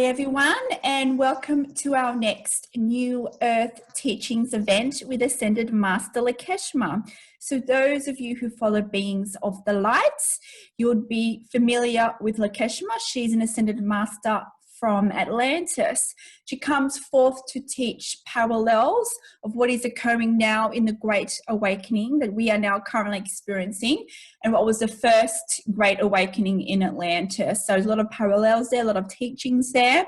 everyone, and welcome to our next New Earth Teachings event with Ascended Master Lakeshma. So those of you who follow Beings of the Light, you would be familiar with Lakeshma. She's an Ascended Master from Atlantis. She comes forth to teach parallels of what is occurring now in the Great Awakening that we are now currently experiencing, and what was the first Great Awakening in Atlantis. So there's a lot of parallels there, a lot of teachings there,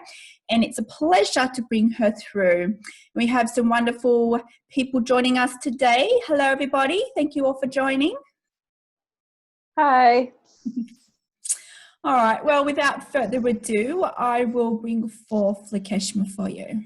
and it's a pleasure to bring her through. We have some wonderful people joining us today. Hello, everybody. Thank you all for joining. Hi. All right, well, without further ado, I will bring forth Lakeshma for you.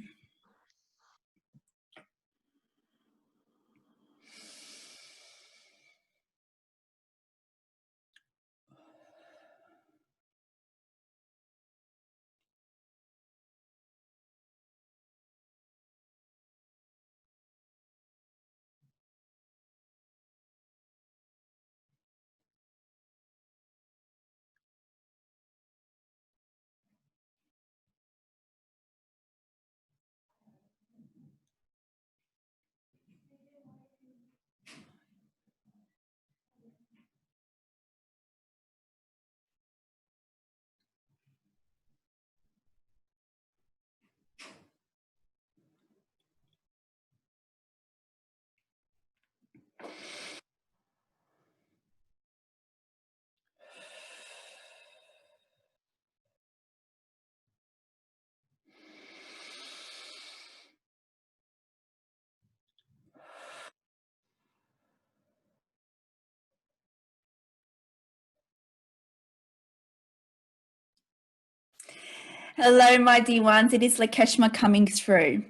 Hello, my dear ones. It is Lakeshma coming through.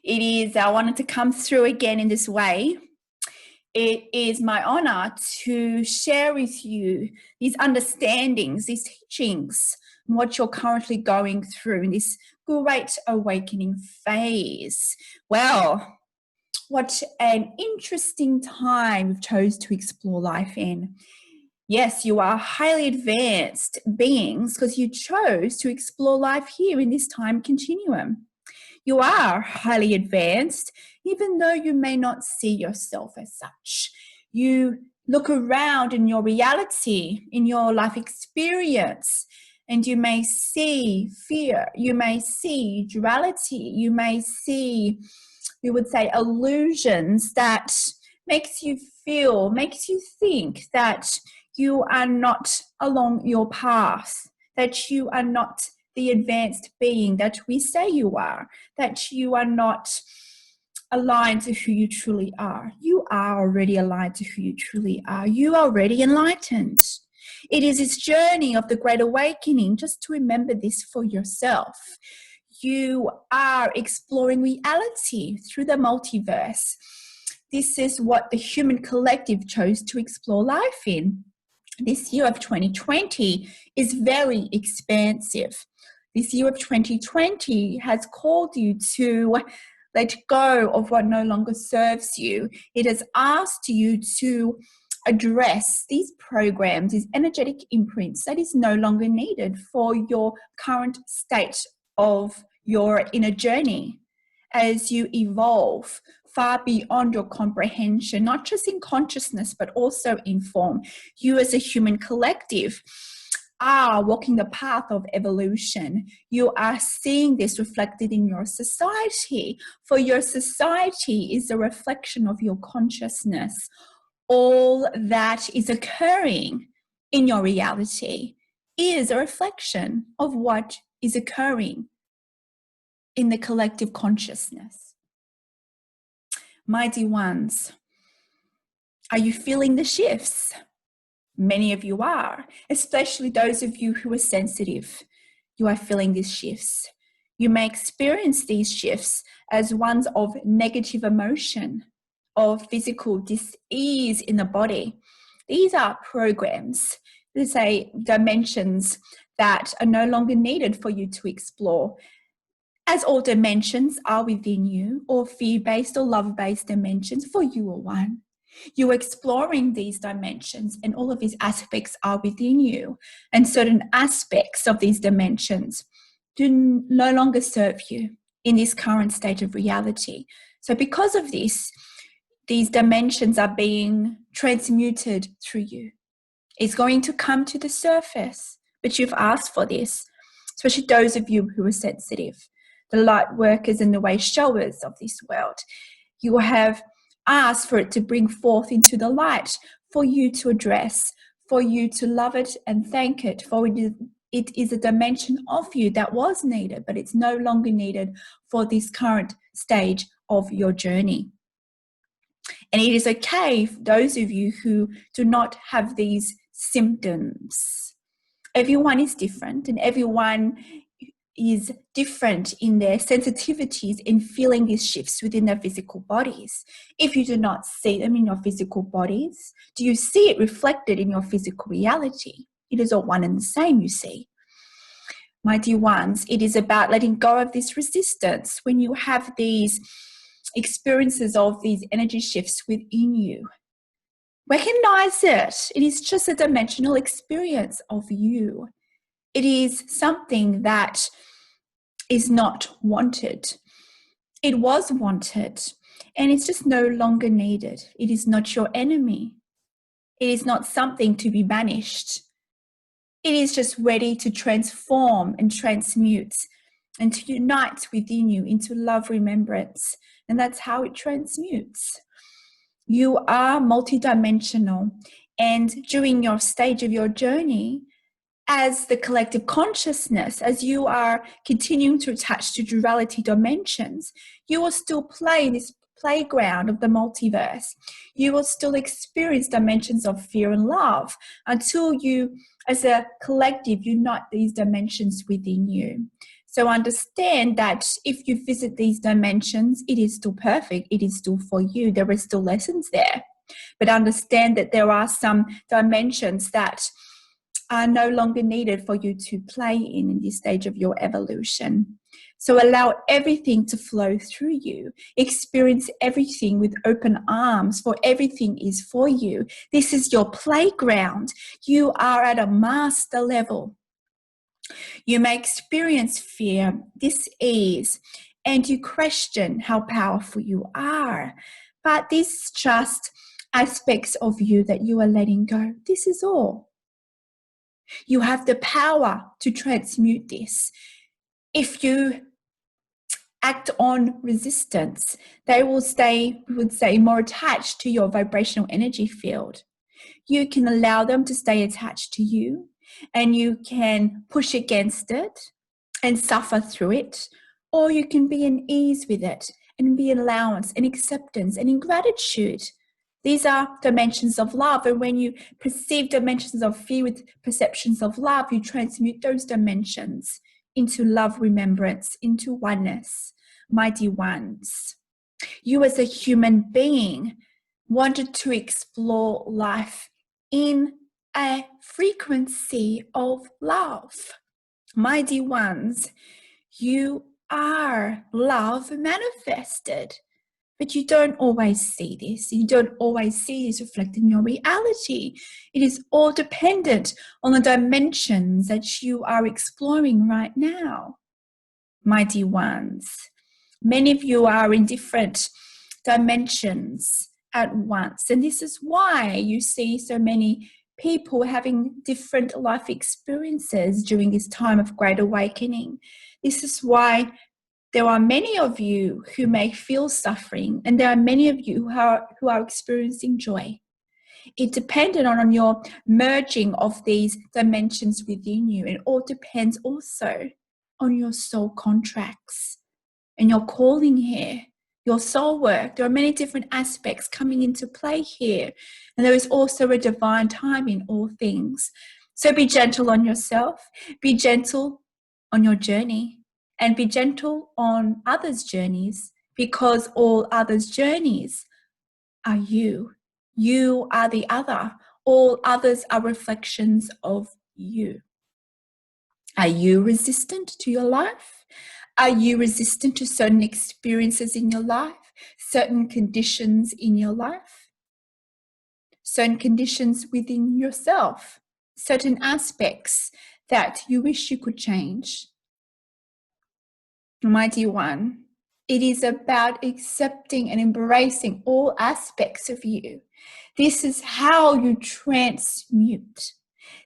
I wanted to come through again in this way. It is my honor to share with you these understandings, these teachings, and what you're currently going through in this Great Awakening phase. Well, what an interesting time we've chose to explore life in. Yes, you are highly advanced beings because you chose to explore life here in this time continuum. You are highly advanced, even though you may not see yourself as such. You look around in your reality, in your life experience, and you may see fear, you may see duality, you may see, we would say, illusions that makes you feel, makes you think that you are not along your path, that you are not the advanced being that we say you are, that you are not aligned to who you truly are. You are already aligned to who you truly are. You are already enlightened. It is this journey of the Great Awakening, just to remember this for yourself. You are exploring reality through the multiverse. This is what the human collective chose to explore life in. This year of 2020 is very expansive. This year of 2020 has called you to let go of what no longer serves you. It has asked you to address these programs, these energetic imprints that is no longer needed for your current state of your inner journey as you evolve far beyond your comprehension, not just in consciousness, but also in form. You as a human collective are walking the path of evolution. You are seeing this reflected in your society, for your society is a reflection of your consciousness. All that is occurring in your reality is a reflection of what is occurring in the collective consciousness. My dear ones, are you feeling the shifts? Many of you are, especially those of you who are sensitive. You are feeling these shifts. You may experience these shifts as ones of negative emotion, of physical dis-ease in the body. These are programs, let's say dimensions that are no longer needed for you to explore. As all dimensions are within you, or fear-based or love-based dimensions, for you are one. You're exploring these dimensions, and all of these aspects are within you. And certain aspects of these dimensions no longer serve you in this current state of reality. So because of this, these dimensions are being transmuted through you. It's going to come to the surface, but you've asked for this, especially those of you who are sensitive, the light workers and the way showers of this world. You have asked for it to bring forth into the light, for you to address, for you to love it and thank it, for it is a dimension of you that was needed, but it's no longer needed for this current stage of your journey. And it is okay for those of you who do not have these symptoms. Everyone is different, and everyone is different in their sensitivities in feeling these shifts within their physical bodies. If you do not see them in your physical bodies, do you see it reflected in your physical reality? It is all one and the same, you see. My dear ones, it is about letting go of this resistance when you have these experiences of these energy shifts within you. Recognize it. It is just a dimensional experience of you. It is something that is not wanted. It was wanted, and it's just no longer needed. It is not your enemy. It is not something to be banished. It is just ready to transform and transmute and to unite within you into love remembrance. And that's how it transmutes. You are multidimensional, and during your stage of your journey, as the collective consciousness, as you are continuing to attach to duality dimensions, you will still play this playground of the multiverse. You will still experience dimensions of fear and love until you, as a collective, unite these dimensions within you. So understand that if you visit these dimensions, it is still perfect. It is still for you. There are still lessons there. But understand that there are some dimensions that are no longer needed for you to play in this stage of your evolution. So allow everything to flow through you. Experience everything with open arms, for everything is for you. This is your playground. You are at a master level. You may experience fear, dis-ease, and you question how powerful you are. But this is just aspects of you that you are letting go. This is all. You have the power to transmute this. If you act on resistance, they will stay, we would say, more attached to your vibrational energy field. You can allow them to stay attached to you, and you can push against it and suffer through it, or you can be in ease with it and be in allowance and acceptance and in gratitude. These are dimensions of love, and when you perceive dimensions of fear with perceptions of love, you transmute those dimensions into love remembrance, into oneness. Mighty ones, you as a human being wanted to explore life in a frequency of love. Mighty ones, you are love manifested. But you don't always see this. You don't always see this reflected in your reality. It is all dependent on the dimensions that you are exploring right now. Mighty ones, many of you are in different dimensions at once. And this is why you see so many people having different life experiences during this time of great awakening. This is why there are many of you who may feel suffering, and there are many of you who are experiencing joy. It depended on your merging of these dimensions within you. It all depends also on your soul contracts and your calling here, your soul work. There are many different aspects coming into play here. And there is also a divine time in all things. So be gentle on yourself, be gentle on your journey, and be gentle on others' journeys, because all others' journeys are you. You are the other. All others are reflections of you. Are you resistant to your life? Are you resistant to certain experiences in your life, certain conditions in your life, certain conditions within yourself, certain aspects that you wish you could change? My dear one, it is about accepting and embracing all aspects of you. This is how you transmute.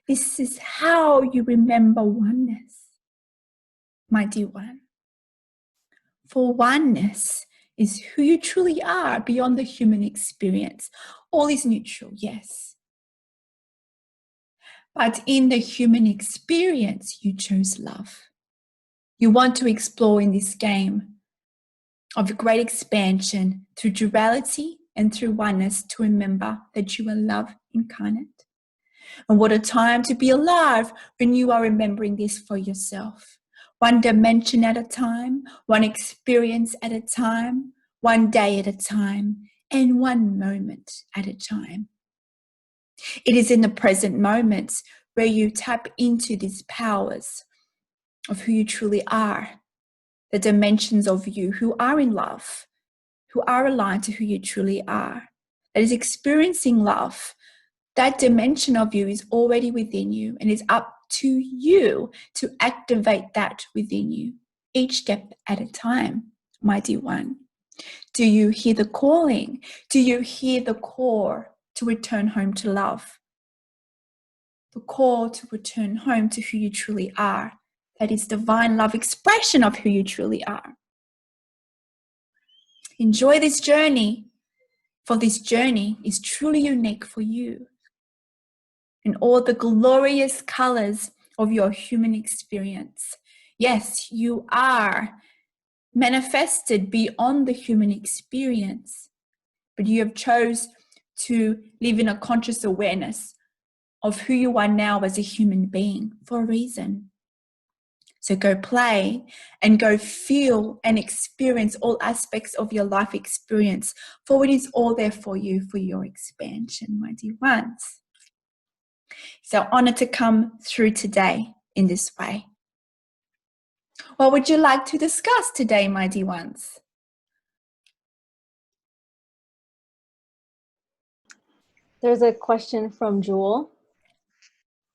This is how you remember oneness, my dear one. For oneness is who you truly are beyond the human experience. All is neutral, yes. But in the human experience, you chose love. You want to explore in this game of great expansion through duality and through oneness to remember that you are love incarnate. And what a time to be alive when you are remembering this for yourself. One dimension at a time, one experience at a time, one day at a time, and one moment at a time. It is in the present moments where you tap into these powers of who you truly are, the dimensions of you who are in love, who are aligned to who you truly are, that is experiencing love. That dimension of you is already within you, and it's up to you to activate that within you, each step at a time, my dear one. Do you hear the calling? Do you hear the call to return home to love? The call to return home to who you truly are. That is divine love expression of who you truly are. Enjoy this journey, for this journey is truly unique for you. And all the glorious colors of your human experience. Yes, you are manifested beyond the human experience, but you have chose to live in a conscious awareness of who you are now as a human being for a reason. So go play and go feel and experience all aspects of your life experience, for it is all there for you, for your expansion, my dear ones. So honored to come through today in this way. What would you like to discuss today, my dear ones? There's a question from Jewel.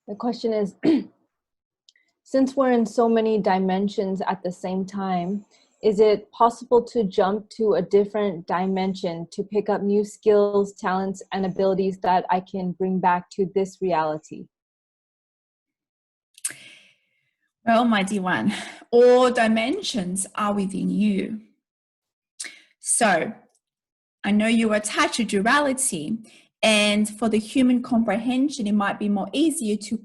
The question is, since we're in so many dimensions at the same time, is it possible to jump to a different dimension to pick up new skills, talents, and abilities that I can bring back to this reality? Well, my dear one, all dimensions are within you. So I know you are attached to duality, and for the human comprehension, it might be more easier to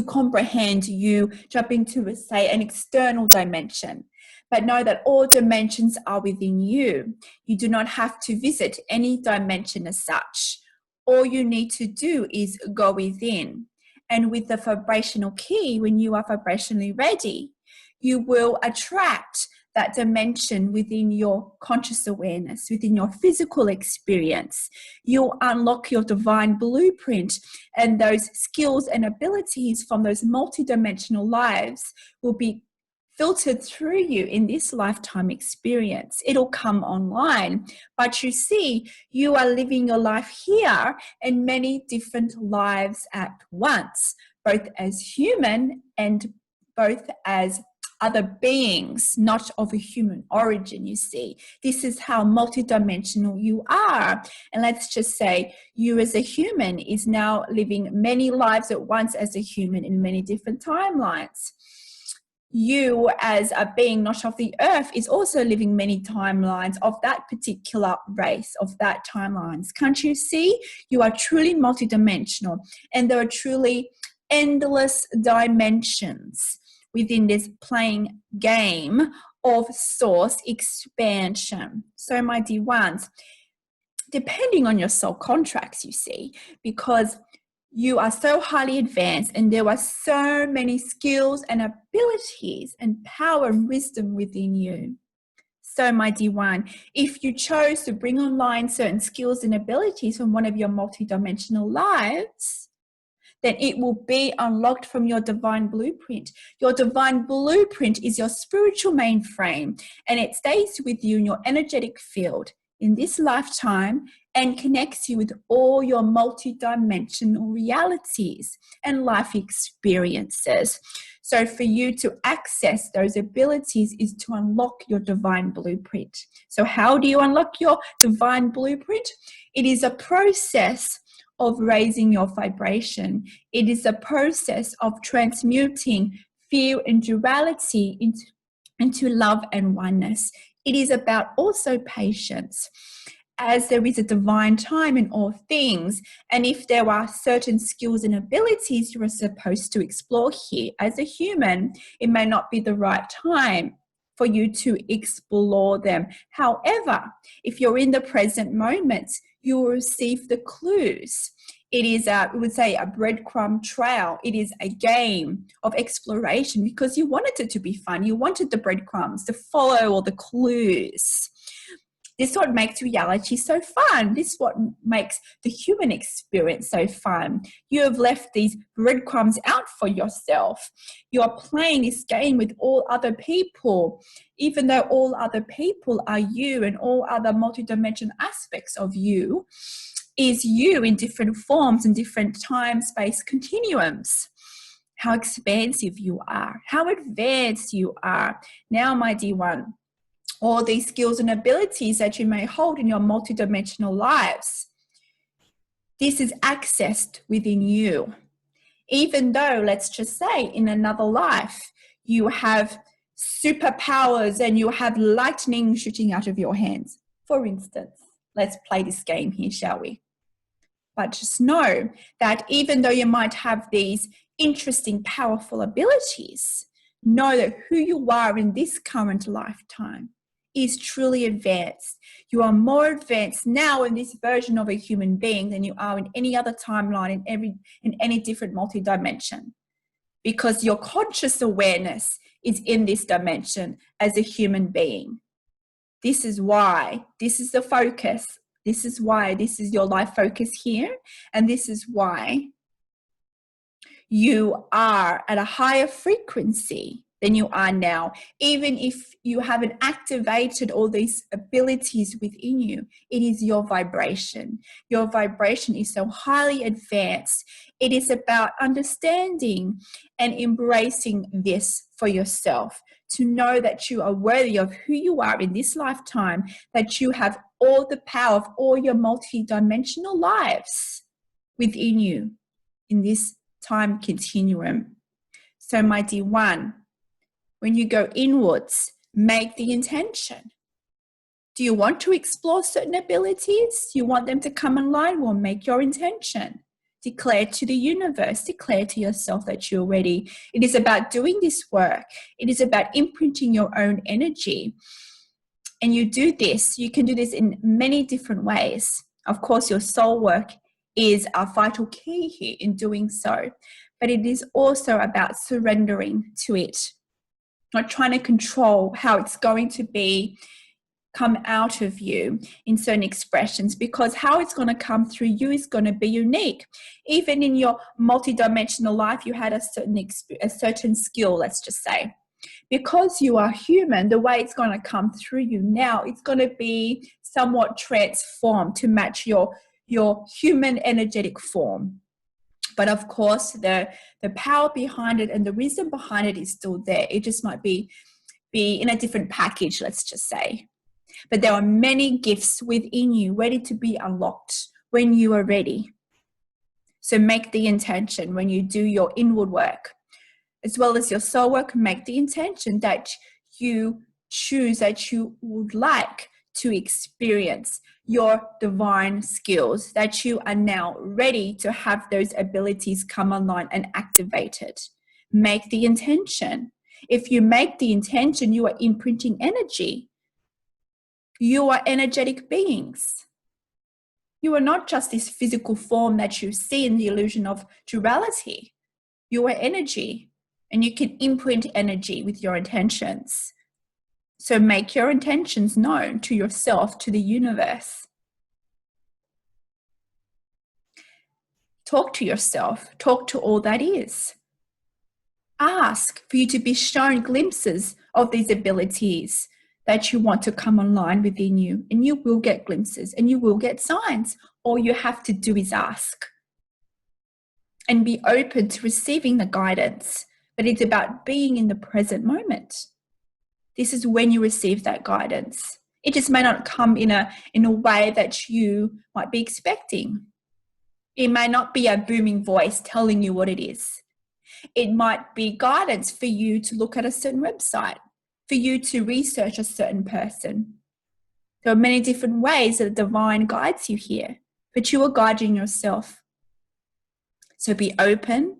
comprehend you jumping to, say, an external dimension. But know that all dimensions are within you. You do not have to visit any dimension as such. All you need to do is go within. And with the vibrational key, when you are vibrationally ready, you will attract that dimension within your conscious awareness, within your physical experience. You'll unlock your divine blueprint, and those skills and abilities from those multidimensional lives will be filtered through you in this lifetime experience. It'll come online, but you see, you are living your life here in many different lives at once, both as human and both as other beings, not of a human origin, you see. This is how multidimensional you are. And let's just say you as a human is now living many lives at once as a human in many different timelines. You as a being not of the earth is also living many timelines of that particular race, of that timelines. Can't you see? You are truly multidimensional, and there are truly endless dimensions within this playing game of source expansion. So my dear ones, depending on your soul contracts, you see, because you are so highly advanced and there are so many skills and abilities and power and wisdom within you. So my dear one, if you chose to bring online certain skills and abilities from one of your multidimensional lives, then it will be unlocked from your divine blueprint. Your divine blueprint is your spiritual mainframe, and it stays with you in your energetic field in this lifetime and connects you with all your multidimensional realities and life experiences. So for you to access those abilities is to unlock your divine blueprint. So how do you unlock your divine blueprint? It is a process of raising your vibration. It is a process of transmuting fear and duality into love and oneness. It is about also patience, as there is a divine time in all things. And if there are certain skills and abilities you are supposed to explore here as a human, it may not be the right time for you to explore them. However, if you're in the present moment, you will receive the clues. It is, we would say, a breadcrumb trail. It is a game of exploration because you wanted it to be fun. You wanted the breadcrumbs to follow all the clues. This is what makes reality so fun. This is what makes the human experience so fun. You have left these breadcrumbs out for yourself. You are playing this game with all other people, even though all other people are you, and all other multidimensional aspects of you is you in different forms and different time-space continuums. How expansive you are, how advanced you are. Now, my dear one, all these skills and abilities that you may hold in your multidimensional lives, this is accessed within you. Even though, let's just say, in another life, you have superpowers and you have lightning shooting out of your hands. For instance, let's play this game here, shall we? But just know that even though you might have these interesting, powerful abilities, know that who you are in this current lifetime is truly advanced. You are more advanced now in this version of a human being than you are in any other timeline, in any different multi-dimension, because your conscious awareness is in this dimension as a human being. This is why this is the focus. This is why this is your life focus here, and this is why you are at a higher frequency than you are now. Even if you haven't activated all these abilities within you, it is your vibration. Your vibration is so highly advanced. It is about understanding and embracing this for yourself, to know that you are worthy of who you are in this lifetime, that you have all the power of all your multi-dimensional lives within you in this time continuum. So, my dear one, when you go inwards, make the intention. Do you want to explore certain abilities? Do you want them to come online? Well, make your intention. Declare to the universe, declare to yourself that you're ready. It is about doing this work. It is about imprinting your own energy. And you do this, you can do this in many different ways. Of course, your soul work is a vital key here in doing so. But it is also about surrendering to it. Not trying to control how it's going to come out of you in certain expressions, because how it's going to come through you is going to be unique. Even in your multidimensional life, you had a certain skill, let's just say. Because you are human, the way it's going to come through you now, it's going to be somewhat transformed to match your human energetic form. But of course, the power behind it and the reason behind it is still there. It just might be in a different package, let's just say. But there are many gifts within you ready to be unlocked when you are ready. So make the intention when you do your inward work, as well as your soul work. Make the intention that you choose, that you would like to experience your divine skills, that you are now ready to have those abilities come online and activated. Make the intention. If you make the intention, you are imprinting energy. You are energetic beings. You are not just this physical form that you see in the illusion of duality. You are energy, and you can imprint energy with your intentions. So make your intentions known to yourself, to the universe. Talk to yourself. Talk to all that is. Ask for you to be shown glimpses of these abilities that you want to come online within you, and you will get glimpses and you will get signs. All you have to do is ask and be open to receiving the guidance. But it's about being in the present moment. This is when you receive that guidance. It just may not come in a way that you might be expecting. It may not be a booming voice telling you what it is. It might be guidance for you to look at a certain website, for you to research a certain person. There are many different ways that the divine guides you here, but you are guiding yourself. So be open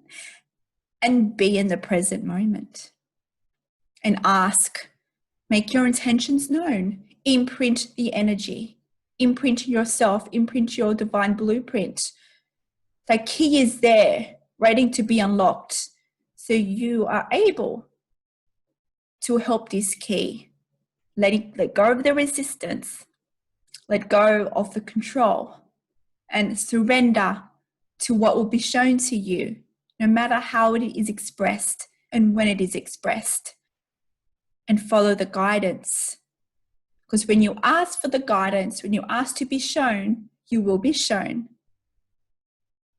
and be in the present moment. And ask, make your intentions known, imprint the energy, imprint yourself, imprint your divine blueprint. The key is there, waiting to be unlocked. So you are able to help this key. Let go of the resistance, let go of the control, and surrender to what will be shown to you, no matter how it is expressed and when it is expressed. And follow the guidance. Because when you ask for the guidance, when you ask to be shown, you will be shown.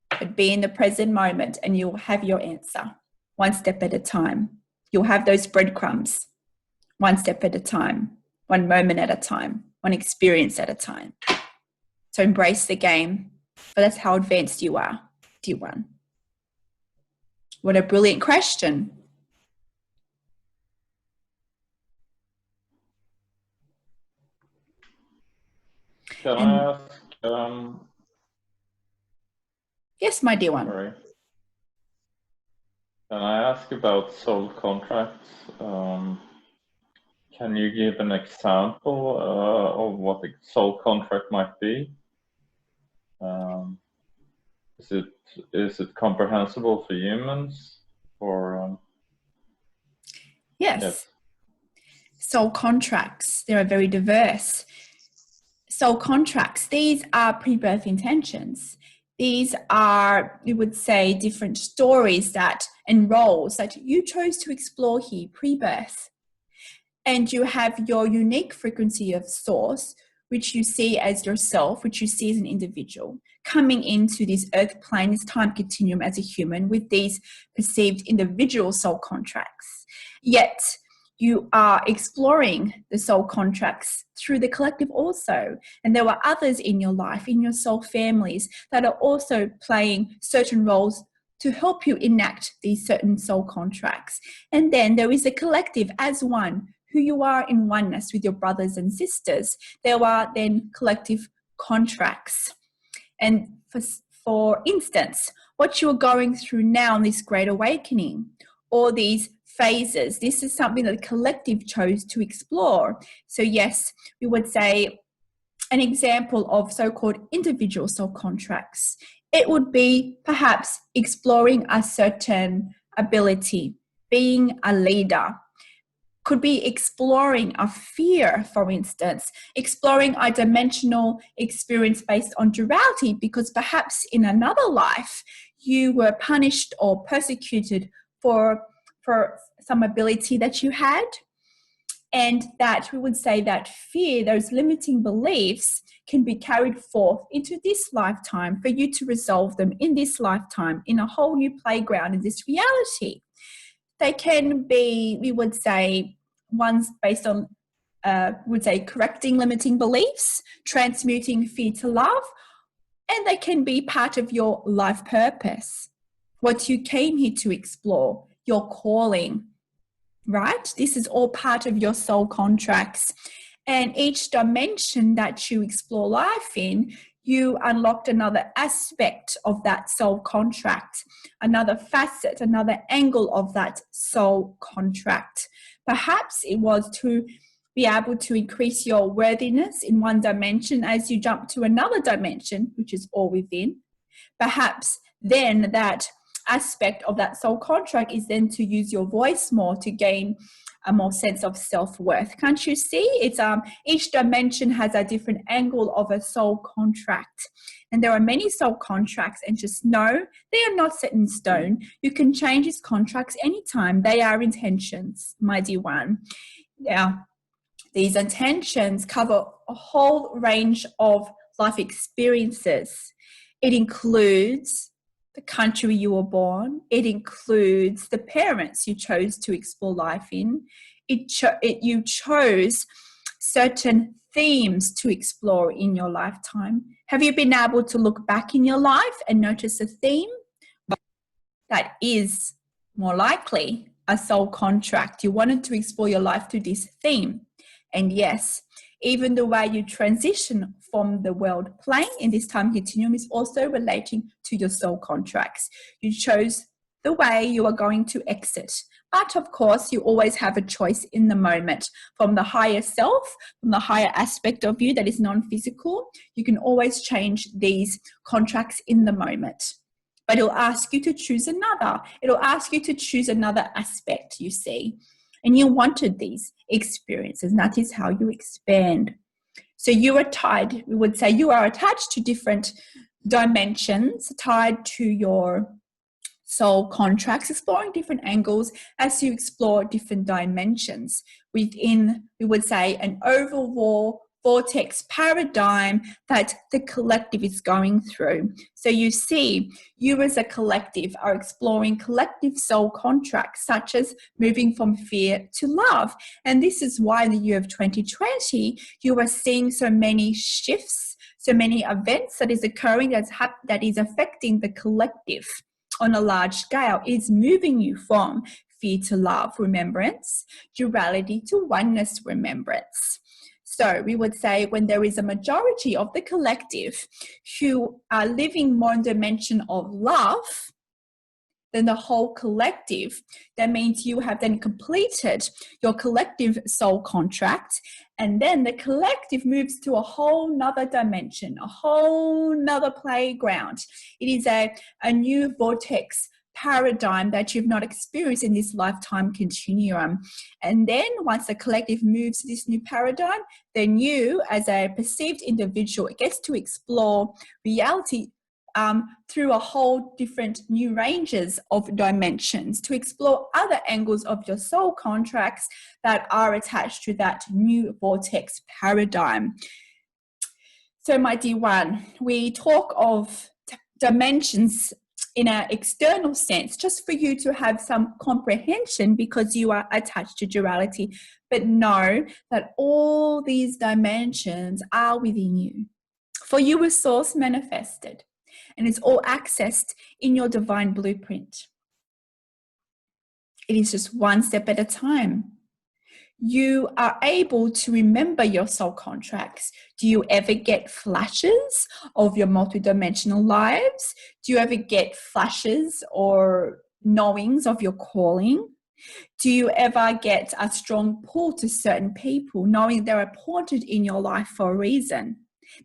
But be in the present moment and you'll have your answer, one step at a time. You'll have those breadcrumbs, one step at a time, one moment at a time, one experience at a time. So embrace the game. But that's how advanced you are, dear one. What a brilliant question. Can I ask? Yes, my dear one. Sorry. Can I ask about soul contracts? Can you give an example of what a soul contract might be? Is it comprehensible for humans, or? Yes. Soul contracts, they are very diverse. Soul contracts, these are pre-birth intentions. These are, we would say, different stories and roles that you chose to explore here pre-birth. And you have your unique frequency of source, which you see as yourself, which you see as an individual, coming into this earth plane, this time continuum as a human with these perceived individual soul contracts. Yet you are exploring the soul contracts through the collective also. And there are others in your life, in your soul families, that are also playing certain roles to help you enact these certain soul contracts. And then there is a collective as one, who you are in oneness with your brothers and sisters. There are then collective contracts. And for instance, what you're going through now in this great awakening, or these phases, this is something that the collective chose to explore. So yes, we would say an example of so-called individual soul contracts. It would be perhaps exploring a certain ability, being a leader. Could be exploring a fear, for instance, exploring a dimensional experience based on duality, because perhaps in another life you were punished or persecuted for some ability that you had. And that we would say that fear, those limiting beliefs, can be carried forth into this lifetime for you to resolve them in this lifetime, in a whole new playground in this reality. They can be, we would say, ones based on, correcting limiting beliefs, transmuting fear to love, and they can be part of your life purpose, what you came here to explore, your calling, right? This is all part of your soul contracts. And each dimension that you explore life in, you unlocked another aspect of that soul contract, another facet, another angle of that soul contract. Perhaps it was to be able to increase your worthiness in one dimension as you jump to another dimension, which is all within. Perhaps then that aspect of that soul contract is then to use your voice more to gain a more sense of self-worth. Can't you see? It's each dimension has a different angle of a soul contract. And there are many soul contracts, and just know they are not set in stone. You can change these contracts anytime. They are intentions, my dear one. Now, These intentions cover a whole range of life experiences. It includes the country you were born. It includes the parents you chose to explore life in. You chose certain themes to explore in your lifetime. Have you been able to look back in your life and notice a theme? That is more likely a soul contract. You wanted to explore your life through this theme. And yes, even the way you transition from the world plane in this time continuum is also relating to your soul contracts. You chose the way you are going to exit. But of course, you always have a choice in the moment. From the higher self, from the higher aspect of you that is non-physical, you can always change these contracts in the moment. But it'll ask you to choose another. It'll ask you to choose another aspect, you see. And you wanted these experiences, and that is how you expand. So you are tied, we would say you are attached to different dimensions, tied to your soul contracts, exploring different angles as you explore different dimensions within, we would say, an overall vortex paradigm that the collective is going through. So you see, you as a collective are exploring collective soul contracts, such as moving from fear to love. And this is why in the year of 2020, you are seeing so many shifts, so many events that is occurring that is affecting the collective on a large scale. Is moving you from fear to love, remembrance, duality to oneness, remembrance. So we would say when there is a majority of the collective who are living more in the dimension of love than the whole collective, that means you have then completed your collective soul contract, and then the collective moves to a whole nother dimension, a whole nother playground. It is a new vortex paradigm that you've not experienced in this lifetime continuum. And then once the collective moves to this new paradigm, then you as a perceived individual gets to explore reality through a whole different new ranges of dimensions, to explore other angles of your soul contracts that are attached to that new vortex paradigm. So my dear one, we talk of dimensions in an external sense, just for you to have some comprehension because you are attached to duality. But know that all these dimensions are within you. For you are source manifested, and it's all accessed in your divine blueprint. It is just one step at a time. You are able to remember your soul contracts. Do you ever get flashes of your multidimensional lives? Do you ever get flashes or knowings of your calling? Do you ever get a strong pull to certain people, knowing they're appointed in your life for a reason?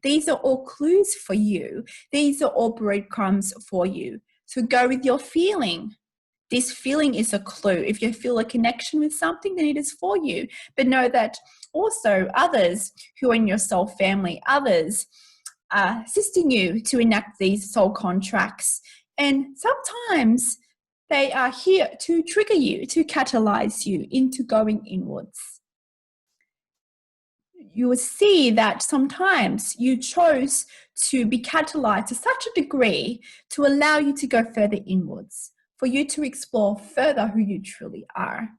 These are all clues for you. These are all breadcrumbs for you. So go with your feeling. This feeling is a clue. If you feel a connection with something, then it is for you. But know that also others who are in your soul family, others are assisting you to enact these soul contracts. And sometimes they are here to trigger you, to catalyze you into going inwards. You will see that sometimes you chose to be catalyzed to such a degree to allow you to go further inwards, for you to explore further who you truly are.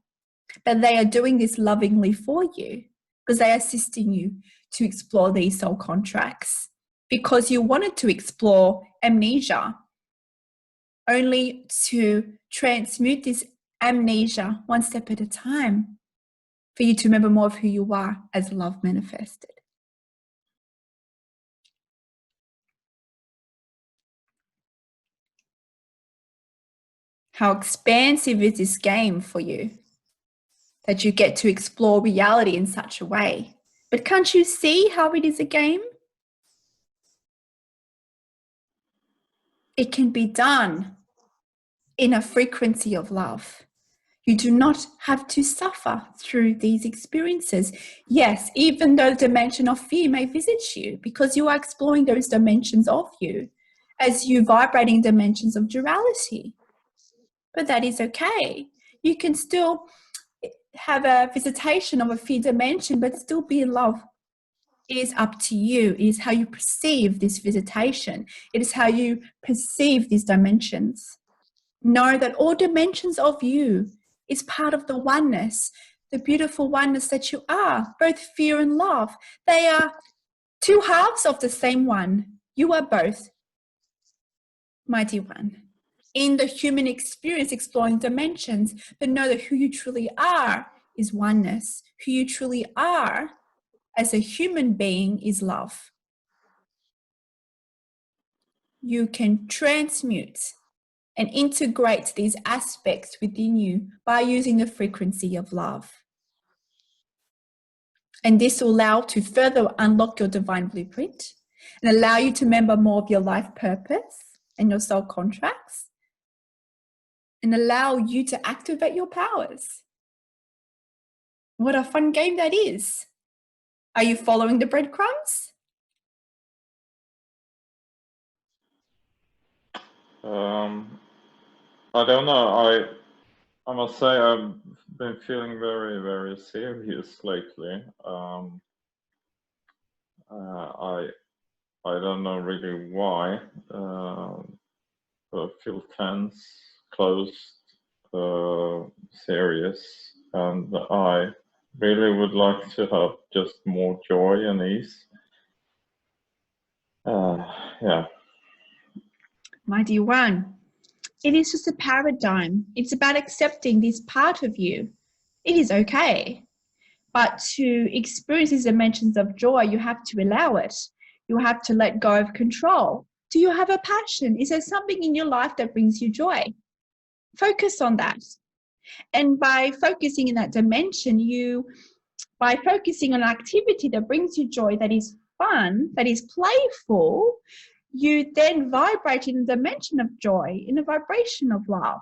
But they are doing this lovingly for you because they are assisting you to explore these soul contracts, because you wanted to explore amnesia, only to transmute this amnesia one step at a time, for you to remember more of who you are as love manifested. How expansive is this game for you, that you get to explore reality in such a way? But can't you see how it is a game? It can be done in a frequency of love. You do not have to suffer through these experiences. Yes, even though the dimension of fear may visit you, because you are exploring those dimensions of you as you vibrating dimensions of duality. But that is okay. You can still have a visitation of a fear dimension, but still be in love. It is up to you. It is how you perceive this visitation. It is how you perceive these dimensions. Know that all dimensions of you is part of the oneness, the beautiful oneness that you are, both fear and love. They are two halves of the same one. You are both, mighty one. In the human experience, exploring dimensions, but know that who you truly are is oneness. Who you truly are as a human being is love. You can transmute and integrate these aspects within you by using the frequency of love. And this will allow to further unlock your divine blueprint and allow you to remember more of your life purpose and your soul contracts, and allow you to activate your powers. What a fun game that is. Are you following the breadcrumbs? I don't know. I must say I've been feeling very, very serious lately. I don't know really why. I feel tense, closed, serious, and I really would like to have just more joy and ease. Yeah. Mighty one, it is just a paradigm. It's about accepting this part of you. It is okay. But to experience these dimensions of joy, you have to allow it. You have to let go of control. Do you have a passion? Is there something in your life that brings you joy? Focus on that. And by focusing in that dimension, by focusing on an activity that brings you joy, that is fun, that is playful, you then vibrate in a dimension of joy, in a vibration of love.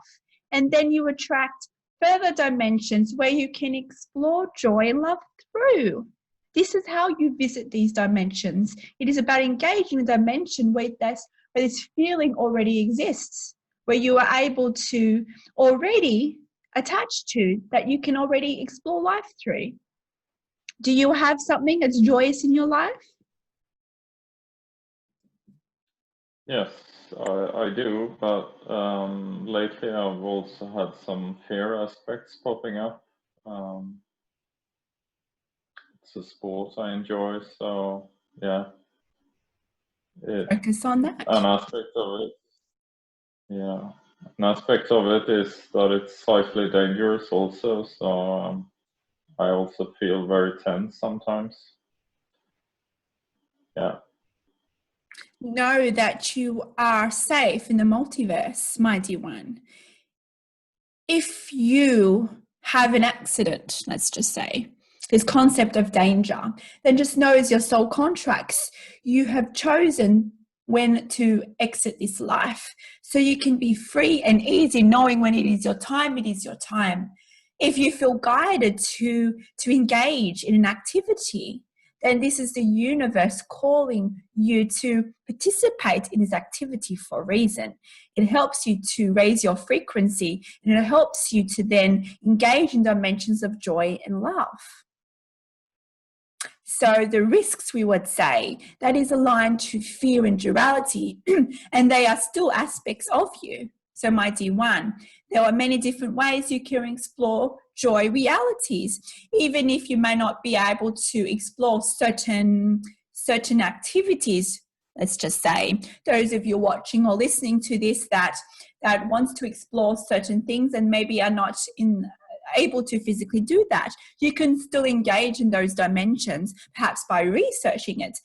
And then you attract further dimensions where you can explore joy and love through. This is how you visit these dimensions. It is about engaging a dimension where this feeling already exists, where you are able to already attach to, that you can already explore life through. Do you have something that's joyous in your life? Yes, I do, but lately I've also had some fear aspects popping up. It's a sport I enjoy, so yeah. Focus on that. An aspect of it, yeah. An aspect of it is that it's slightly dangerous also, so I also feel very tense sometimes. Yeah. Know that you are safe in the multiverse, my dear one. If you have an accident, let's just say, this concept of danger, then just know as your soul contracts, you have chosen when to exit this life. So you can be free and easy, knowing when it is your time, it is your time. If you feel guided to engage in an activity, then this is the universe calling you to participate in this activity for a reason. It helps you to raise your frequency, and it helps you to then engage in dimensions of joy and love. So the risks, we would say, that is aligned to fear and duality, and they are still aspects of you. So my dear one, there are many different ways you can explore joy realities, even if you may not be able to explore certain activities. Let's just say those of you watching or listening to this that wants to explore certain things and maybe are not able to physically do that, you can still engage in those dimensions, perhaps by researching it,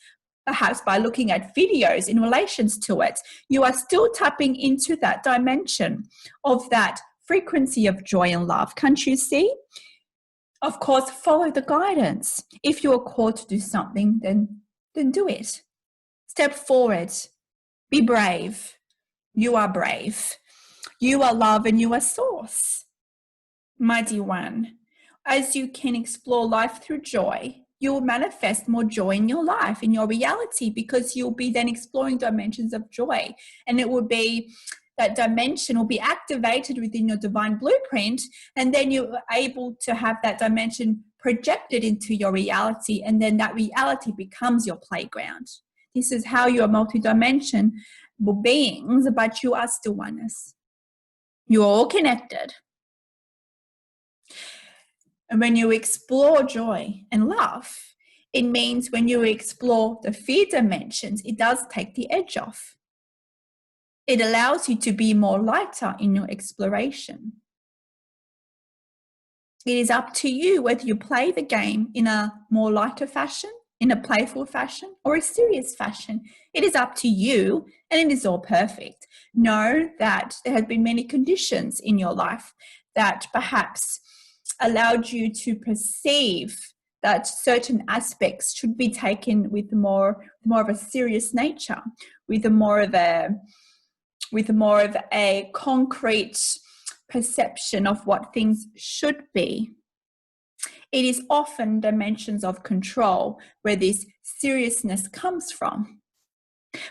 perhaps by looking at videos in relations to it. You are still tapping into that dimension of that frequency of joy and love. Can't you see? Of course, follow the guidance. If you are called to do something, then do it. Step forward. Be brave. You are brave. You are love and you are source. My dear one, as you can explore life through joy, you will manifest more joy in your life, in your reality, because you'll be then exploring dimensions of joy. And it will be that dimension will be activated within your divine blueprint, and then you're able to have that dimension projected into your reality, and then that reality becomes your playground. This is how you are multidimensional beings, but you are still oneness. You're all connected. And when you explore joy and love, it means when you explore the fear dimensions, it does take the edge off. It allows you to be more lighter in your exploration. It is up to you whether you play the game in a more lighter fashion, in a playful fashion, or a serious fashion. It is up to you, and it is all perfect. Know that there have been many conditions in your life that perhaps allowed you to perceive that certain aspects should be taken with more of a serious nature, with more of a concrete perception of what things should be. It is often dimensions of control where this seriousness comes from.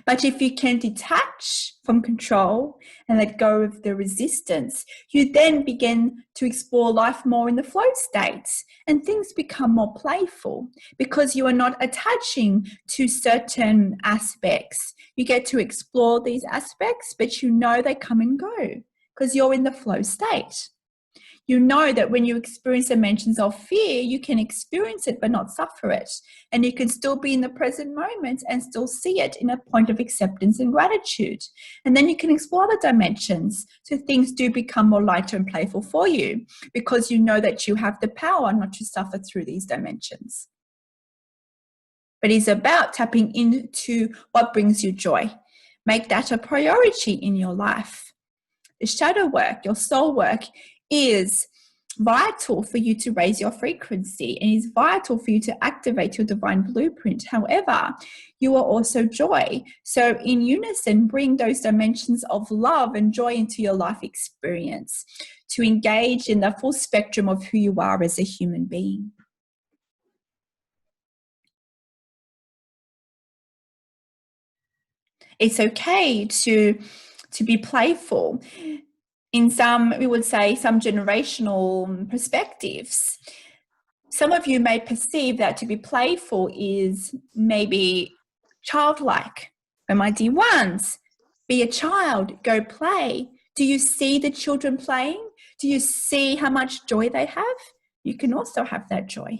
But if you can detach from control and let go of the resistance, you then begin to explore life more in the flow states, and things become more playful because you are not attaching to certain aspects. You get to explore these aspects, but you know they come and go because you're in the flow state. You know that when you experience dimensions of fear, you can experience it but not suffer it. And you can still be in the present moment and still see it in a point of acceptance and gratitude. And then you can explore the dimensions so things do become more lighter and playful for you, because you know that you have the power not to suffer through these dimensions. But it's about tapping into what brings you joy. Make that a priority in your life. The shadow work, your soul work, is vital for you to raise your frequency, and is vital for you to activate your divine blueprint. However, you are also joy. So in unison, bring those dimensions of love and joy into your life experience to engage in the full spectrum of who you are as a human being. It's okay to be playful. In some, we would say, some generational perspectives, some of you may perceive that to be playful is maybe childlike. But my dear ones, be a child, go play. Do you see the children playing? Do you see how much joy they have? You can also have that joy.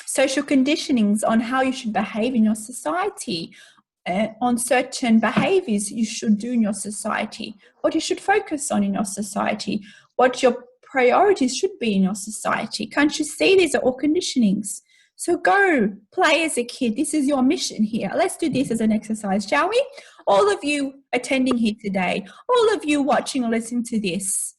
Social conditionings on how you should behave in your society, on certain behaviors you should do in your society, what you should focus on in your society, what your priorities should be in your society. Can't you see these are all conditionings? So go play as a kid. This is your mission here. Let's do this as an exercise, shall we? All of you attending here today, all of you watching or listening to this,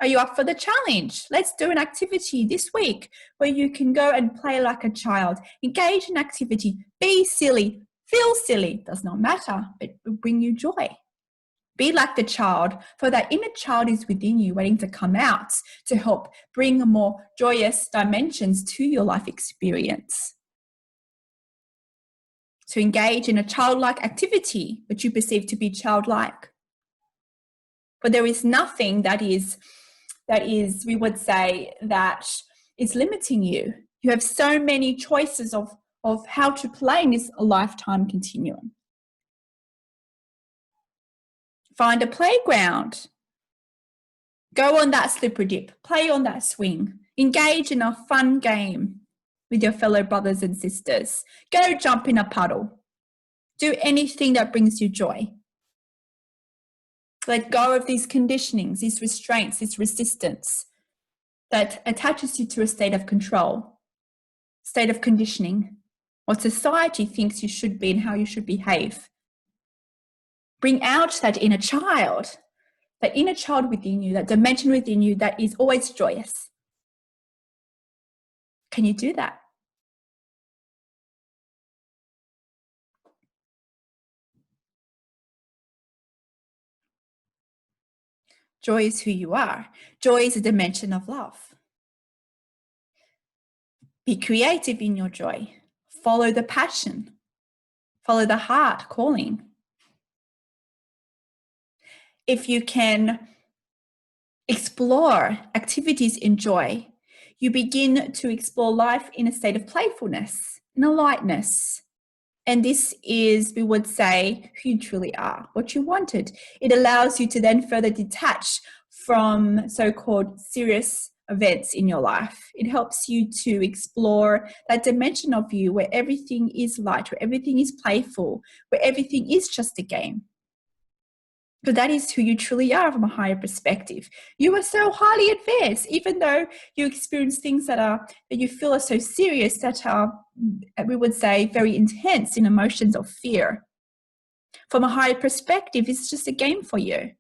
are you up for the challenge? Let's do an activity this week where you can go and play like a child. Engage in activity. Be silly. Feel silly. Does not matter, but it will bring you joy. Be like the child, for that inner child is within you waiting to come out to help bring more joyous dimensions to your life experience. So engage in a childlike activity, which you perceive to be childlike. But there is nothing that is, we would say, that is limiting you. You have so many choices of how to play in this lifetime continuum. Find a playground. Go on that slippery dip. Play on that swing. Engage in a fun game with your fellow brothers and sisters. Go jump in a puddle. Do anything that brings you joy. Let go of these conditionings, these restraints, this resistance that attaches you to a state of control, state of conditioning, what society thinks you should be and how you should behave. Bring out that inner child within you, that dimension within you that is always joyous. Can you do that? Joy is who you are. Joy is a dimension of love. Be creative in your joy. Follow the passion. Follow the heart calling. if you can explore activities in joy, you begin to explore life in a state of playfulness, in a lightness. And this is, we would say, who you truly are, what you wanted. It allows you to then further detach from so-called serious events in your life. It helps you to explore that dimension of you where everything is light, where everything is playful, where everything is just a game. But that is who you truly are from a higher perspective. You are so highly advanced, even though you experience things that you feel are so serious, that are, we would say, very intense in emotions of fear. From a higher perspective, it's just a game for you.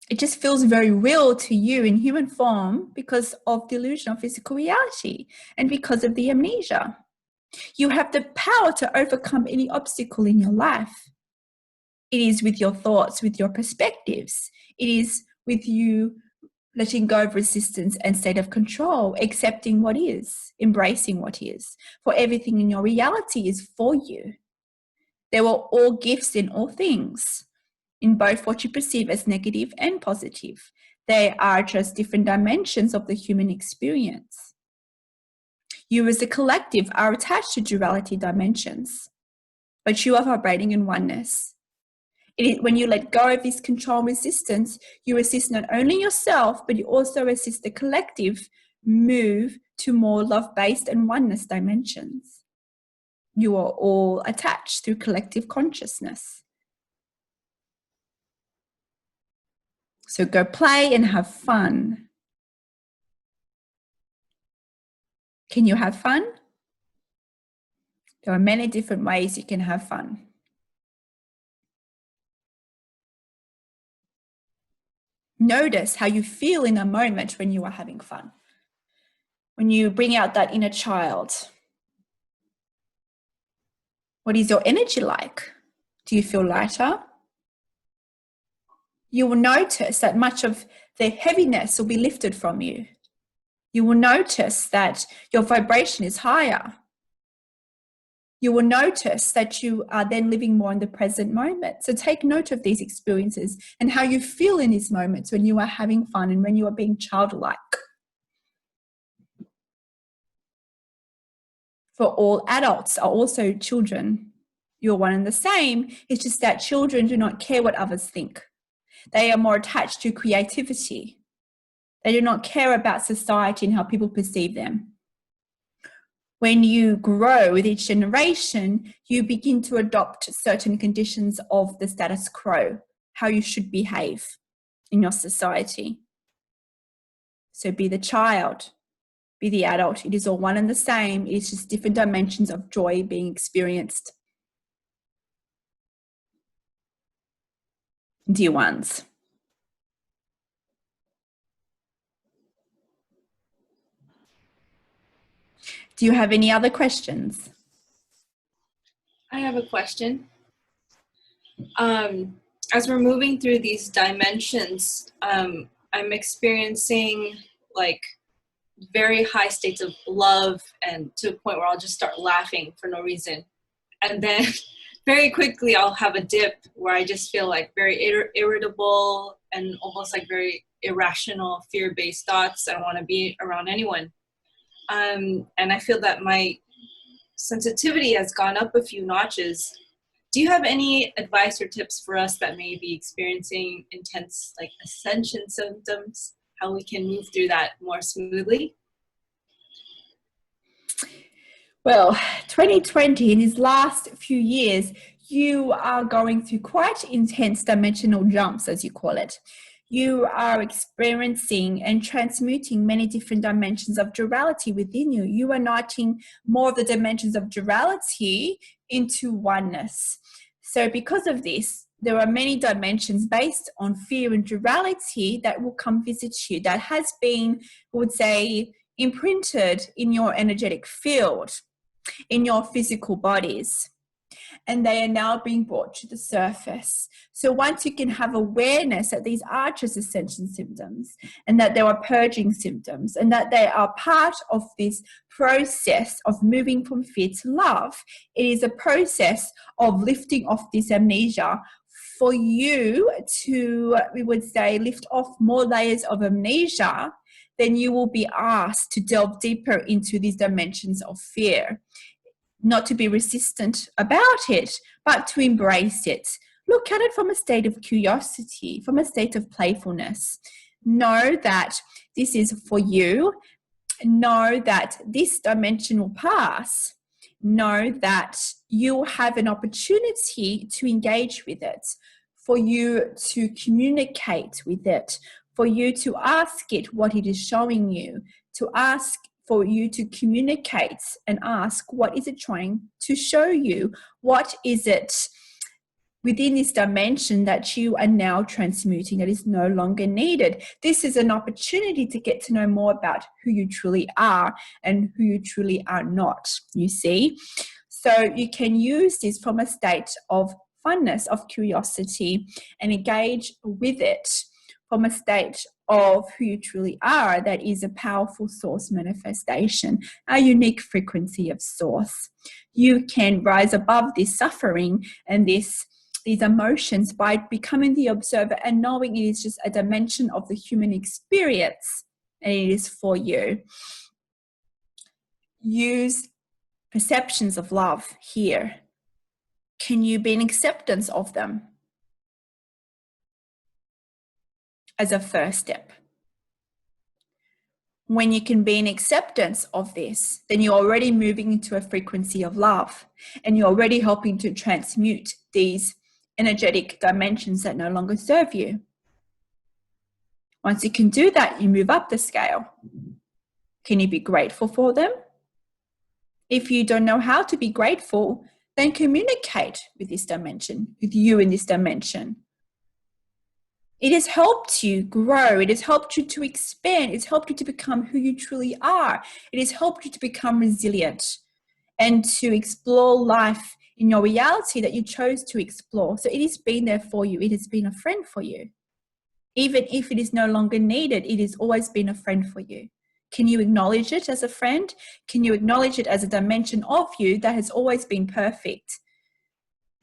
It just feels very real to you in human form because of the illusion of physical reality and because of the amnesia. You have the power to overcome any obstacle in your life. It is with your thoughts, with your perspectives. It is with you letting go of resistance and state of control, accepting what is, embracing what is. For everything in your reality is for you. There were all gifts in all things, in both what you perceive as negative and positive. They are just different dimensions of the human experience. You as a collective are attached to duality dimensions, but you are vibrating in oneness. When you let go of this control resistance, you assist not only yourself, but you also assist the collective move to more love-based and oneness dimensions. You are all attached through collective consciousness. So go play and have fun. Can you have fun? There are many different ways you can have fun. Notice how you feel in a moment when you are having fun. When you bring out that inner child. What is your energy like? Do you feel lighter? You will notice that much of the heaviness will be lifted from you. You will notice that your vibration is higher. You will notice that you are then living more in the present moment. So take note of these experiences and how you feel in these moments when you are having fun and when you are being childlike. For all adults are also children. You're one and the same. It's just that children do not care what others think. They are more attached to creativity. They do not care about society and how people perceive them. When you grow with each generation, you begin to adopt certain conditions of the status quo, how you should behave in your society. So be the child, be the adult. It is all one and the same. It's just different dimensions of joy being experienced. Dear ones. Do you have any other questions? I have a question. As we're moving through these dimensions, I'm experiencing like very high states of love, and to a point where I'll just start laughing for no reason. And then very quickly I'll have a dip where I just feel like very irritable and almost like very irrational, fear-based thoughts. I don't want to be around anyone. And I feel that my sensitivity has gone up a few notches. Do you have any advice or tips for us that may be experiencing intense like ascension symptoms, how we can move through that more smoothly? Well, 2020, in these last few years, you are going through quite intense dimensional jumps, as you call it. You are experiencing and transmuting many different dimensions of duality within you. You are uniting more of the dimensions of duality into oneness. So because of this, there are many dimensions based on fear and duality that will come visit you, that has been, I would say, imprinted in your energetic field, in your physical bodies. and they are now being brought to the surface. So once you can have awareness that these are just ascension symptoms, and that there are purging symptoms, and that they are part of this process of moving from fear to love, it is a process of lifting off this amnesia for you to, we would say, lift off more layers of amnesia. Then you will be asked to delve deeper into these dimensions of fear. Not to be resistant about it, but to embrace it. Look at it from a state of curiosity, from a state of playfulness. Know that this is for you. Know that this dimension will pass. Know that you have an opportunity to engage with it, for you to communicate with it, for you to ask it what it is showing you, to ask for you to communicate and ask, what is it trying to show you? What is it within this dimension that you are now transmuting that is no longer needed? This is an opportunity to get to know more about who you truly are and who you truly are not, you see? So you can use this from a state of funness, of curiosity, and engage with it from a state of who you truly are. That is a powerful source manifestation, a unique frequency of source. You can rise above this suffering and these emotions by becoming the observer and knowing it is just a dimension of the human experience, and it is for you. Use perceptions of love here. Can you be in acceptance of them as a first step? When you can be in acceptance of this, then you're already moving into a frequency of love, and you're already helping to transmute these energetic dimensions that no longer serve you. Once you can do that, you move up the scale. Can you be grateful for them? If you don't know how to be grateful, then communicate with this dimension, with you in this dimension. It has helped you grow. It has helped you to expand. It's helped you to become who you truly are. It has helped you to become resilient and to explore life in your reality that you chose to explore. So it has been there for you. It has been a friend for you. Even if it is no longer needed, it has always been a friend for you. Can you acknowledge it as a friend? Can you acknowledge it as a dimension of you that has always been perfect?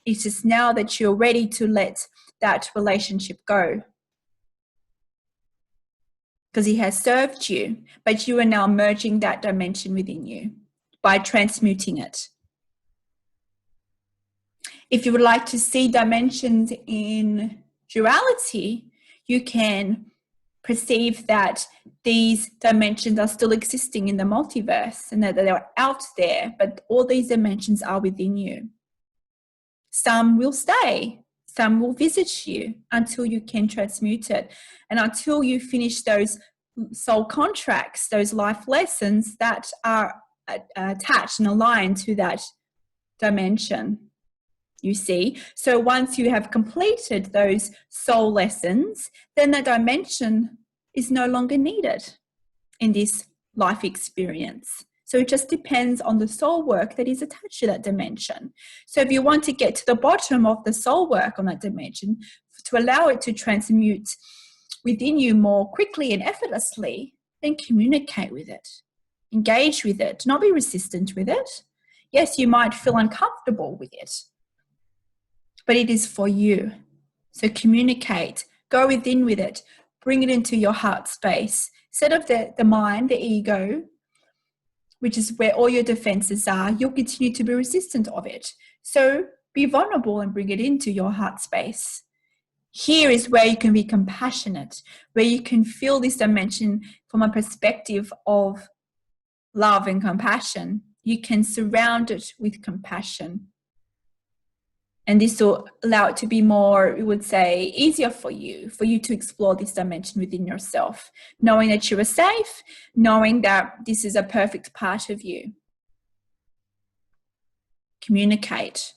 It's just now that you're ready to let that relationship go, because it has served you, but you are now merging that dimension within you by transmuting it. If you would like to see dimensions in duality, you can perceive that these dimensions are still existing in the multiverse and that they're out there, but all these dimensions are within you. Some will stay, some will visit you until you can transmute it, and until you finish those soul contracts, those life lessons that are attached and aligned to that dimension. You see, so once you have completed those soul lessons, then that dimension is no longer needed in this life experience. So it just depends on the soul work that is attached to that dimension. So if you want to get to the bottom of the soul work on that dimension, to allow it to transmute within you more quickly and effortlessly, then communicate with it, engage with it, not be resistant with it. Yes, you might feel uncomfortable with it, but it is for you. So communicate, go within with it, bring it into your heart space. Instead of the mind, the ego, which is where all your defenses are, you'll continue to be resistant of it. So be vulnerable and bring it into your heart space. Here is where you can be compassionate, where you can feel this dimension from a perspective of love and compassion. You can surround it with compassion. And this will allow it to be more, we would say, easier for you to explore this dimension within yourself, knowing that you are safe, knowing that this is a perfect part of you. Communicate.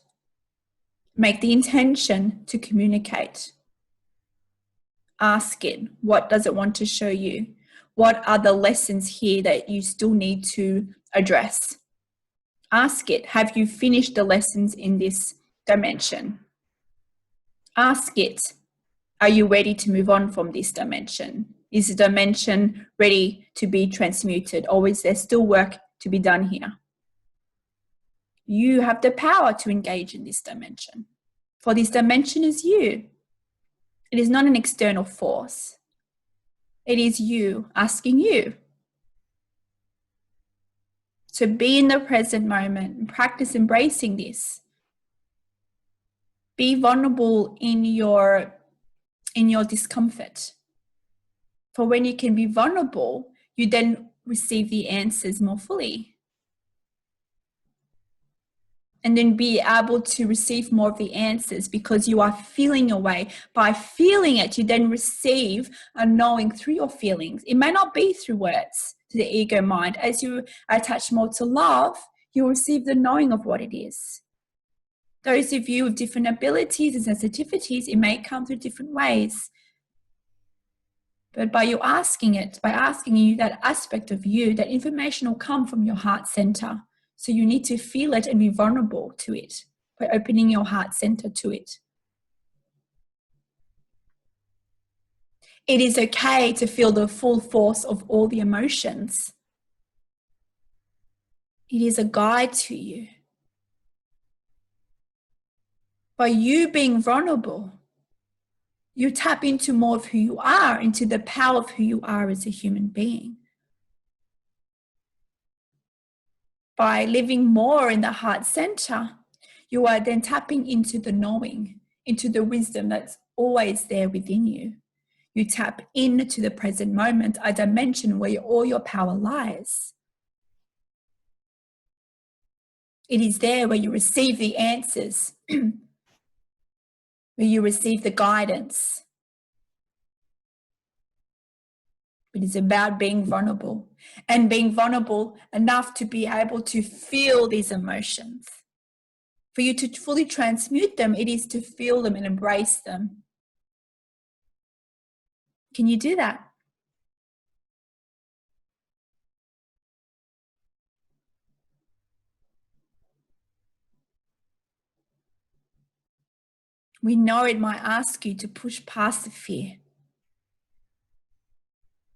Make the intention to communicate. Ask it, what does it want to show you? What are the lessons here that you still need to address? Ask it, have you finished the lessons in this dimension? Ask it, are you ready to move on from this dimension? Is the dimension ready to be transmuted, or is there still work to be done here? You have the power to engage in this dimension. For this dimension is you. It is not an external force. It is you asking you. So be in the present moment and practice embracing this. Be vulnerable in your discomfort. For when you can be vulnerable, you then receive the answers more fully. And then be able to receive more of the answers because you are feeling your way. By feeling it, you then receive a knowing through your feelings. It may not be through words to the ego mind. As you attach more to love, you receive the knowing of what it is. Those of you with different abilities and sensitivities, it may come through different ways. But by you asking it, by asking you that aspect of you, that information will come from your heart center. So you need to feel it and be vulnerable to it by opening your heart center to it. It is okay to feel the full force of all the emotions. It is a guide to you. By you being vulnerable, you tap into more of who you are, into the power of who you are as a human being. By living more in the heart center, you are then tapping into the knowing, into the wisdom that's always there within you. You tap into the present moment, a dimension where all your power lies. It is there where you receive the answers, where you receive the guidance. It is about being vulnerable and being vulnerable enough to be able to feel these emotions. For you to fully transmute them, it is to feel them and embrace them. Can you do that? We know it might ask you to push past the fear.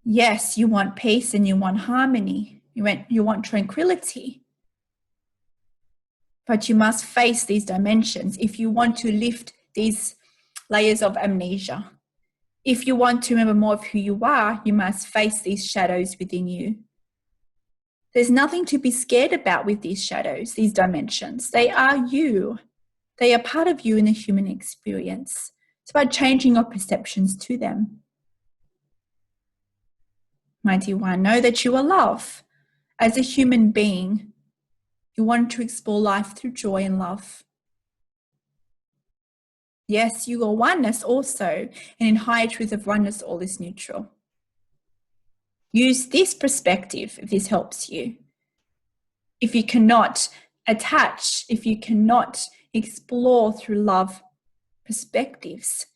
Yes, you want peace and you want harmony. You want tranquility. But you must face these dimensions if you want to lift these layers of amnesia. If you want to remember more of who you are, you must face these shadows within you. There's nothing to be scared about with these shadows, these dimensions. They are you. They are part of you in the human experience. It's about changing your perceptions to them. Mighty One, know that you are love. As a human being, you want to explore life through joy and love. Yes, you are oneness also, and in higher truth of oneness, all is neutral. Use this perspective if this helps you. If you cannot attach, if you cannot explore through love perspectives,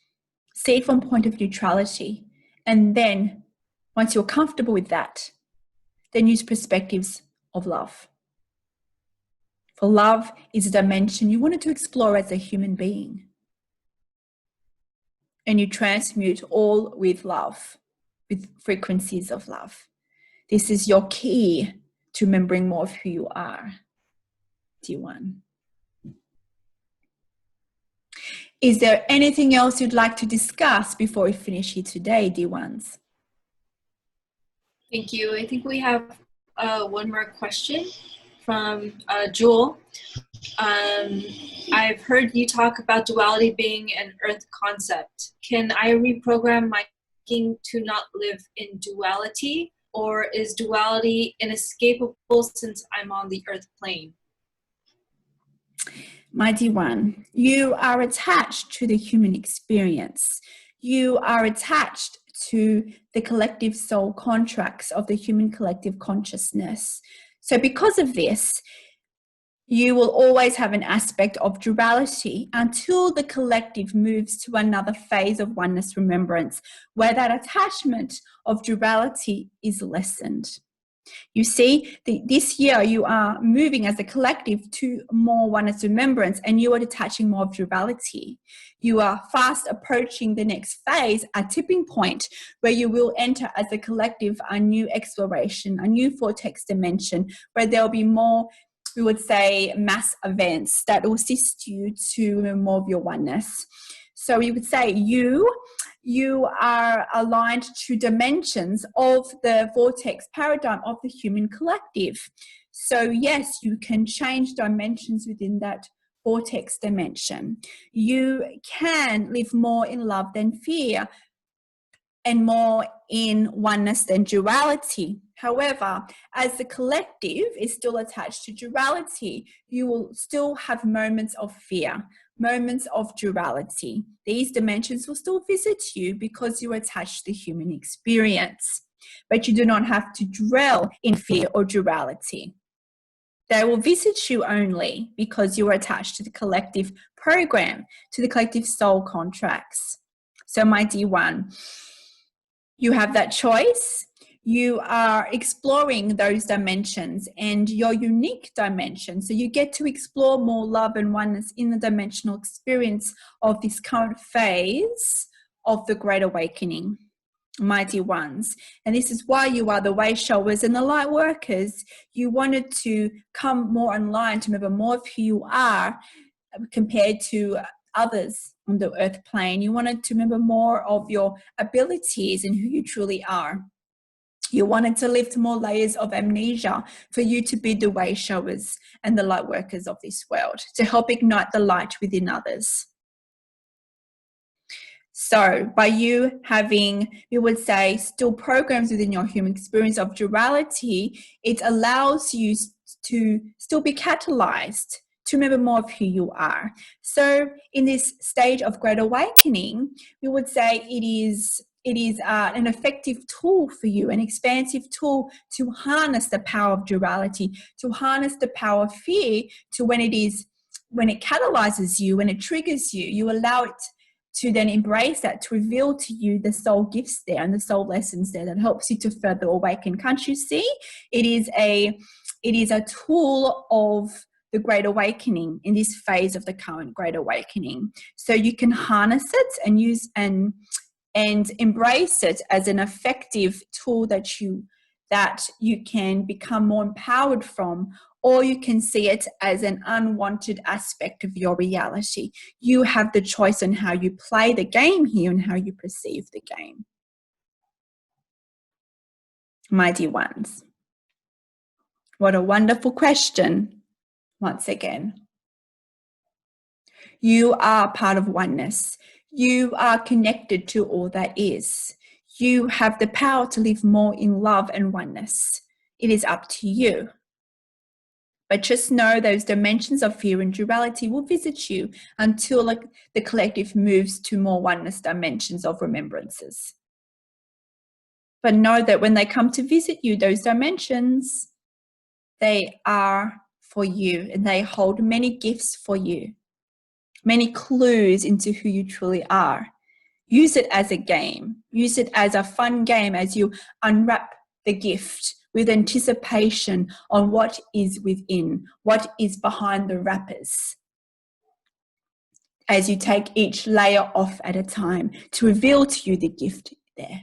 see it from a point of neutrality, and then once you're comfortable with that, then use perspectives of love. For love is a dimension you wanted to explore as a human being. And you transmute all with love, with frequencies of love. This is your key to remembering more of who you are, dear one. Is there anything else you'd like to discuss before we finish here today, dear ones? Thank you. I think we have one more question from Jewel. I've heard you talk about duality being an earth concept. Can I reprogram my thinking to not live in duality, or is duality inescapable since I'm on the earth plane? Mighty One, you are attached to the human experience. You are attached to the collective soul contracts of the human collective consciousness. So because of this, you will always have an aspect of duality until the collective moves to another phase of oneness remembrance, where that attachment of duality is lessened. You see, this year you are moving as a collective to more oneness remembrance, and you are detaching more of duality. You are fast approaching the next phase, a tipping point, where you will enter as a collective a new exploration, a new vortex dimension, where there will be more, we would say, mass events that will assist you to remove more of your oneness. So we would say you are aligned to dimensions of the vortex paradigm of the human collective. So yes, you can change dimensions within that vortex dimension. You can live more in love than fear, and more in oneness than duality. However, as the collective is still attached to duality, you will still have moments of fear, moments of duality. These dimensions will still visit you because you are attached to the human experience, but you do not have to dwell in fear or duality. They will visit you only because you are attached to the collective program, to the collective soul contracts. So my dear one, you have that choice. You are exploring those dimensions and your unique dimension. So you get to explore more love and oneness in the dimensional experience of this current phase of the Great Awakening, my dear ones. And this is why you are the way showers and the light workers. You wanted to come more online to remember more of who you are compared to others on the earth plane. You wanted to remember more of your abilities and who you truly are. You wanted to lift more layers of amnesia for you to be the way showers and the light workers of this world, to help ignite the light within others. So by you having, we would say, still programs within your human experience of duality, it allows you to still be catalyzed to remember more of who you are. So in this stage of Great Awakening, we would say it is an effective tool for you, an expansive tool to harness the power of duality, to harness the power of fear, to when it catalyzes you, when it triggers you, you allow it to then embrace that, to reveal to you the soul gifts there and the soul lessons there that helps you to further awaken. Can't you see? It is a tool of the Great Awakening in this phase of the current Great Awakening. So you can harness it and use and embrace it as an effective tool that you can become more empowered from, or you can see it as an unwanted aspect of your reality. You have the choice on how you play the game here and how you perceive the game. My dear ones, what a wonderful question once again. You are part of oneness. You are connected to all that is. You have the power to live more in love and oneness. It is up to you. But just know those dimensions of fear and duality will visit you until the collective moves to more oneness dimensions of remembrances. But know that when they come to visit you, those dimensions, they are for you and they hold many gifts for you, many clues into who you truly are. Use it as a game. Use it as a fun game as you unwrap the gift with anticipation on what is within, what is behind the wrappers. As you take each layer off at a time to reveal to you the gift there,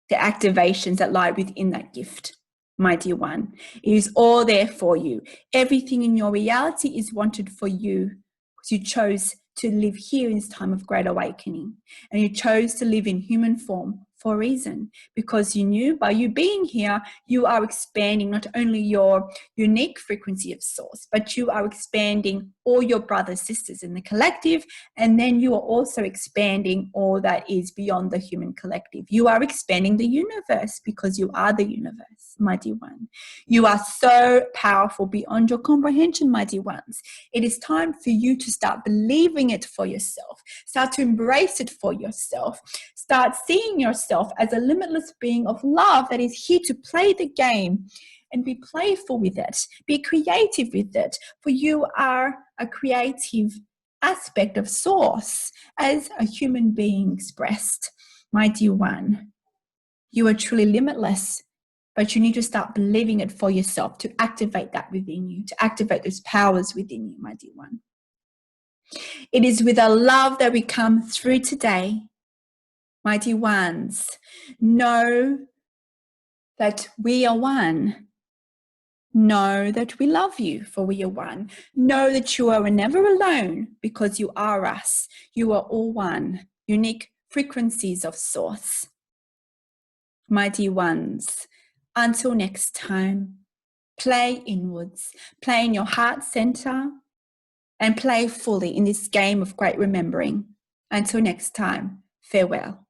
the activations that lie within that gift, my dear one. It is all there for you. Everything in your reality is wanted for you because you chose to live here in this time of Great Awakening. And you chose to live in human form for a reason, because you knew by you being here, you are expanding not only your unique frequency of source, but you are expanding all your brothers, sisters in the collective. And then you are also expanding all that is beyond the human collective. You are expanding the universe because you are the universe, my dear one. You are so powerful beyond your comprehension, my dear ones. It is time for you to start believing it for yourself. Start to embrace it for yourself. Start seeing yourself as a limitless being of love that is here to play the game and be playful with it. Be creative with it. For you are a creative aspect of source as a human being expressed. My dear one, you are truly limitless. But you need to start believing it for yourself to activate that within you, to activate those powers within you, my dear one. It is with a love that we come through today, my dear ones. Know that we are one. Know that we love you, for we are one. Know that you are never alone, because you are us. You are all one, unique frequencies of source. My dear ones, until next time, play inwards, play in your heart center, and play fully in this game of great remembering. Until next time, farewell.